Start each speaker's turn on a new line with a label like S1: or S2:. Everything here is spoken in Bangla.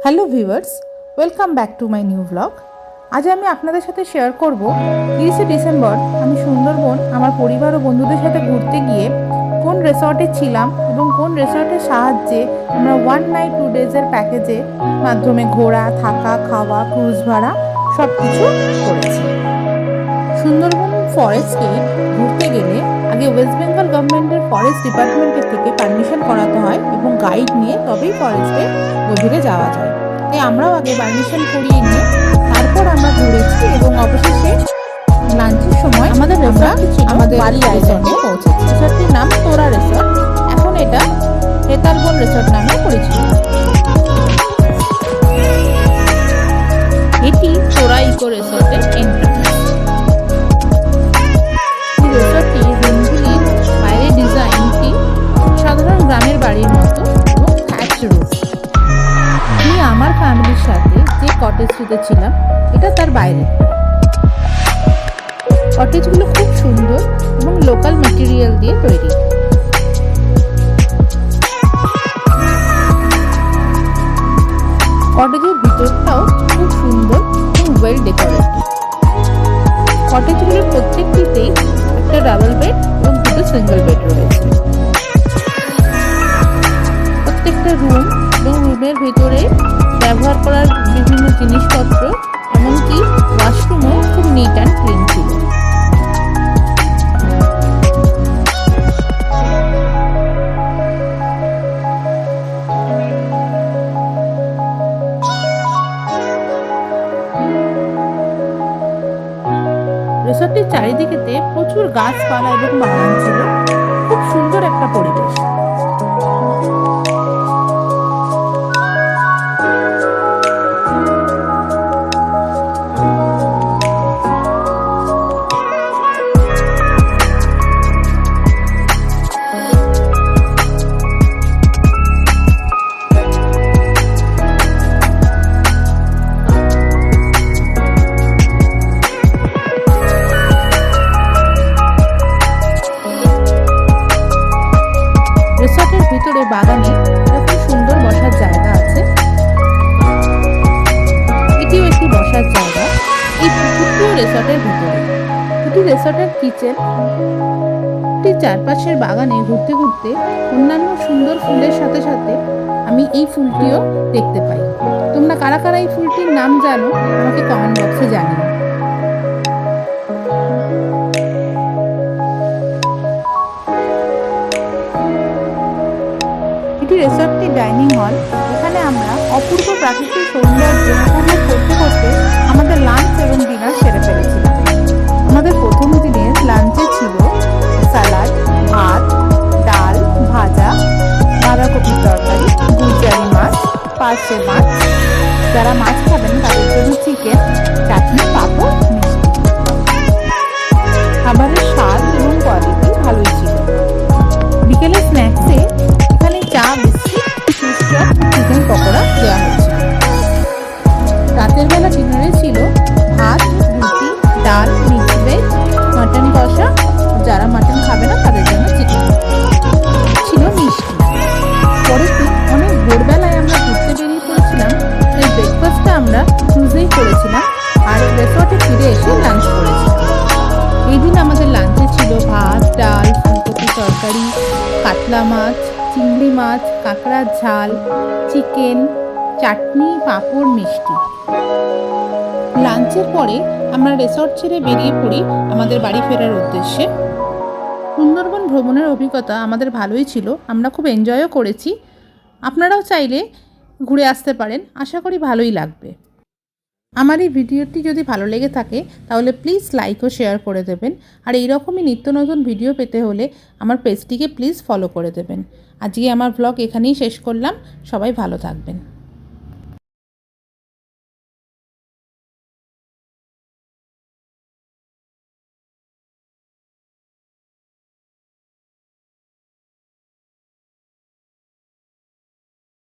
S1: Hello viewers, welcome back to my new blog. আজ আমি আপনাদের সাথে শেয়ার করব 30শে ডিসেম্বর আমি সুন্দরবন আমার পরিবার ও বন্ধুদের সাথে ঘুরতে গিয়ে কোন রিসর্টে ছিলাম এবং কোন রিসর্টের সাহায্যে আমরা 1 নাইট 2 ডেজের প্যাকেজের মাধ্যমে ঘোরা, থাকা, খাওয়া, ক্রুজ ভাড়া সব কিছু করেছি। সুন্দরবন ফরেস্টে ঘুরতে গেলে আগে ওয়েস্ট বেঙ্গল গভর্নমেন্টের ফরেস্ট ডিপার্টমেন্টের থেকে পারমিশন করাতে হয় এবং গাইড নিয়ে তবেই ফরেস্টে গভীরে যাওয়া যায়। তাই আমরাও আগে পারমিশন করিয়ে নিয়ে তারপর আমরা ঘুরেছি এবং অবশেষে লাঞ্চের সময় আমাদের রিসর্টটি ছিল আমাদের বালি আইল্যান্ডে পৌঁছেছি। রিসর্টটির নাম তোরা রিসর্ট, এখন এটা হেতালবন রিসর্ট নামে পরিচিত। এটি তোরা ইকো রিসর্টের এন্ট্রান্স। রিসর্টটি রুমগুলির বাইরের ডিজাইনটি সাধারণ গ্রামের বাড়ির মতো এবং থ্যাচ রুফ। আমি আমার ফ্যামিলির সাথে যে কটেজটিতে ছিলাম এটা তার বাইরে। কটেজগুলো খুব সুন্দর এবং লোকাল ম্যাটেরিয়াল দিয়ে তৈরি। কটেজের ভিতরটাও খুব সুন্দর এবং ওয়েল ডেকোরেটেড। কটেজগুলোর প্রত্যেকটিতেই একটা ডাবল বেড এবং দুটো সিঙ্গেল বেড রয়েছে। প্রত্যেকটা রুম এবং রুমের ভিতরে ব্যবহার করার বিভিন্ন জিনিসপত্র এমনকি ওয়াশরুমও খুব নিট অ্যান্ড ক্লিন ছিল। রিসর্টটির চারিদিকেতে প্রচুর গাছপালা এবং বাগান ছিল, খুব সুন্দর একটা পরিবেশ। রিসর্টের ভিতরে বাগানে এরকম সুন্দর বসার জায়গা আছে। এটিও একটি বসার জায়গা। এই পুকুরটিও রিসর্টের ভিতরে। এটি রিসর্টের কিচেন। এটির চারপাশের বাগানে ঘুরতে ঘুরতে অন্যান্য সুন্দর ফুলের সাথে সাথে আমি এই ফুলটিও দেখতে পাই। তোমরা কারা কারা এই ফুলটির নাম জানো আমাকে কমেন্ট বক্সে জানিও। এটি রিসর্টটি ডাইনিং হল। এখানে আমরা অপূর্ব প্রাকৃতিক সৌন্দর্য উপভোগ করতে করতে আমাদের লাঞ্চ এবং ডিনার সেরে ফেলেছিলাম। আমাদের প্রথম দিনের লাঞ্চে ছিল স্যালাড, ভাত, ডাল, ভাজা, বাঁধাকপির তরকারি, গুলজারি মাছ, পার্শে মাছ, যারা মাছ খাবেন তাদের জন্য চিকেন, চাটনি, পাঁপড়, মিষ্টি। খাবারের স্বাদ এবং কোয়ালিটি ভালোই ছিল। বিকেলে স্ন্যাক্সে এখানে চা, biscuit, cheese chop, chicken pakora দেওয়া হয়েছিল। রাতের বেলা ডিনারে ছিল ভাত, রুটি, ডাল, মিক্সড ভেজ, মাটন কষা, যারা মাটন খাবে না তাদের জন্য চিকেন, ছিল মিষ্টি। পরের দিন অনেক ভোরবেলায় আমরা ঘুরতে বেরিয়ে পড়েছিলাম, তাই ব্রেকফাস্টটা আমরা ক্রুজেই করেছিলাম আর রিসর্টে ফিরে এসে লাঞ্চ করেছিলাম। এই দিন আমাদের লাঞ্চে ছিল ভাত, ডাল, ফুলকপি তরকারি, কাতলা মাছ, চিংড়ি মাছ, কাঁকড়ার ঝাল, চিকেন, চাটনি, পাঁপড়, মিষ্টি। লাঞ্চের পরে আমরা রিসর্ট ছেড়ে বেরিয়ে পড়ি আমাদের বাড়ি ফেরার উদ্দেশ্যে। সুন্দরবন ভ্রমণের অভিজ্ঞতা আমাদের ভালোই ছিল, আমরা খুব এনজয়ও করেছি। আপনারাও চাইলে ঘুরে আসতে পারেন, আশা করি ভালোই লাগবে। আমার এই ভিডিওটি যদি ভালো লেগে থাকে তাহলে প্লিজ লাইক ও শেয়ার করে দেবেন। আর এইরকমই নিত্য নতুন ভিডিও পেতে হলে আমার পেজটিকে প্লিজ ফলো করে দেবেন। আজকে আমার ব্লগ এখানেই শেষ করলাম। সবাই ভালো থাকবেন।